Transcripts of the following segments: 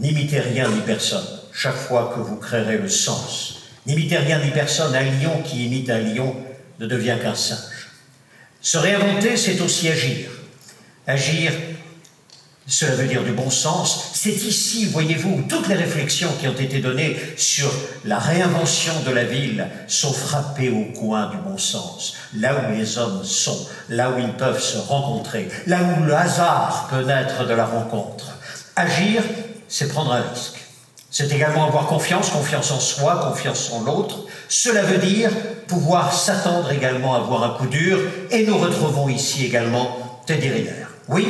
N'imitez rien ni personne, chaque fois que vous créerez le sens. N'imitez rien ni personne, un lion qui imite un lion ne devient qu'un singe. Se réinventer, c'est aussi agir. Agir, cela veut dire du bon sens. C'est ici, voyez-vous, toutes les réflexions qui ont été données sur la réinvention de la ville sont frappées au coin du bon sens. Là où les hommes sont, là où ils peuvent se rencontrer, là où le hasard peut naître de la rencontre. Agir, c'est prendre un risque. C'est également avoir confiance en soi, confiance en l'autre. Cela veut dire pouvoir s'attendre également à avoir un coup dur. Et nous retrouvons ici également Teddy Riner. Oui,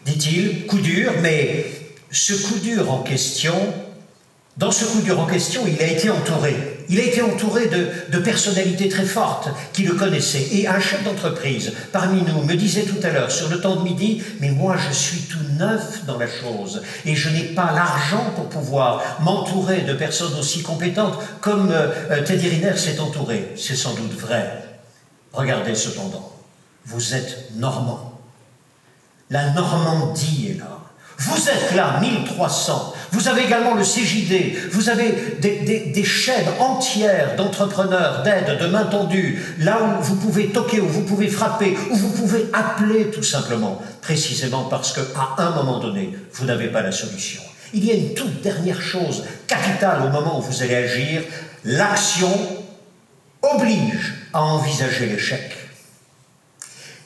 dit-il, coup dur, mais ce coup dur en question, dans ce coup dur en question, il a été entouré. Il a été entouré de personnalités très fortes qui le connaissaient. Et un chef d'entreprise parmi nous me disait tout à l'heure, sur le temps de midi, mais moi je suis tout neuf dans la chose et je n'ai pas l'argent pour pouvoir m'entourer de personnes aussi compétentes comme Teddy Riner s'est entouré. C'est sans doute vrai. Regardez cependant, vous êtes normand. La Normandie est là. Vous êtes là, 1300. Vous avez également le CJD. Vous avez des chaînes entières d'entrepreneurs, d'aides, de main tendue, là où vous pouvez toquer, où vous pouvez frapper, où vous pouvez appeler tout simplement, précisément parce qu'à un moment donné, vous n'avez pas la solution. Il y a une toute dernière chose capitale au moment où vous allez agir. L'action oblige à envisager l'échec.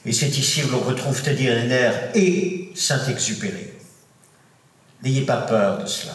Et c'est ici où l'on retrouve Teddy Riner et Saint-Exupéry. N'ayez pas peur de cela.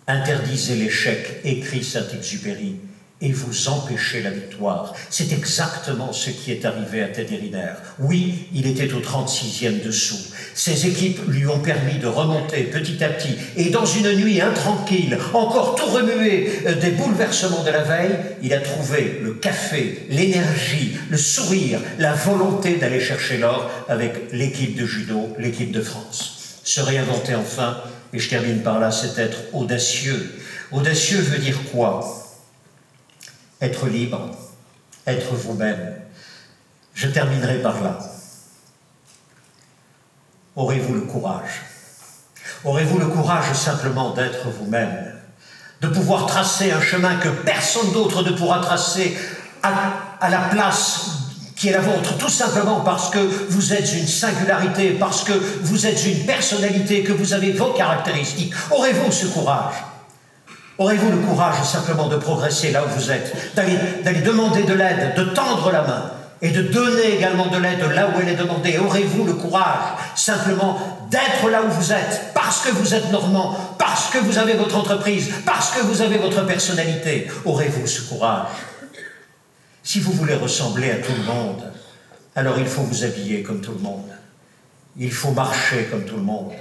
Interdisez l'échec, écrit Saint-Exupéry, et vous empêchez la victoire. C'est exactement ce qui est arrivé à Teddy Riner. Oui, il était au 36e dessous. Ses équipes lui ont permis de remonter petit à petit, et dans une nuit intranquille, encore tout remué des bouleversements de la veille, il a trouvé le café, l'énergie, le sourire, la volonté d'aller chercher l'or avec l'équipe de judo, l'équipe de France. Se réinventer enfin. Et je termine par là, c'est être audacieux. Audacieux veut dire quoi? Être libre, être vous-même. Je terminerai par là. Aurez-vous le courage? Aurez-vous le courage simplement d'être vous-même? De pouvoir tracer un chemin que personne d'autre ne pourra tracer à la place qui est la vôtre, tout simplement parce que vous êtes une singularité, parce que vous êtes une personnalité, que vous avez vos caractéristiques. Aurez-vous ce courage? Aurez-vous le courage simplement de progresser là où vous êtes, d'aller demander de l'aide, de tendre la main et de donner également de l'aide là où elle est demandée? Aurez-vous le courage simplement d'être là où vous êtes, parce que vous êtes normand, parce que vous avez votre entreprise, parce que vous avez votre personnalité? Aurez-vous ce courage? Si vous voulez ressembler à tout le monde, alors il faut vous habiller comme tout le monde. Il faut marcher comme tout le monde.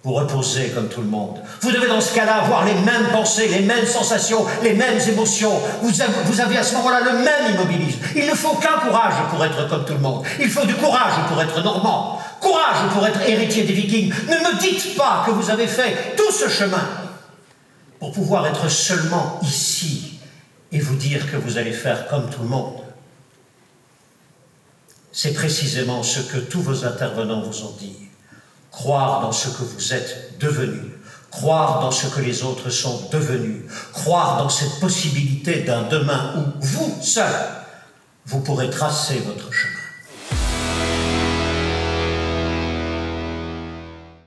Vous reposer comme tout le monde. Vous devez dans ce cas-là avoir les mêmes pensées, les mêmes sensations, les mêmes émotions. Vous avez à ce moment-là le même immobilisme. Il ne faut qu'un courage pour être comme tout le monde. Il faut du courage pour être normand. Courage pour être héritier des Vikings. Ne me dites pas que vous avez fait tout ce chemin pour pouvoir être seulement ici et vous dire que vous allez faire comme tout le monde. C'est précisément ce que tous vos intervenants vous ont dit. Croire dans ce que vous êtes devenu, croire dans ce que les autres sont devenus, croire dans cette possibilité d'un demain où vous seul, vous pourrez tracer votre chemin.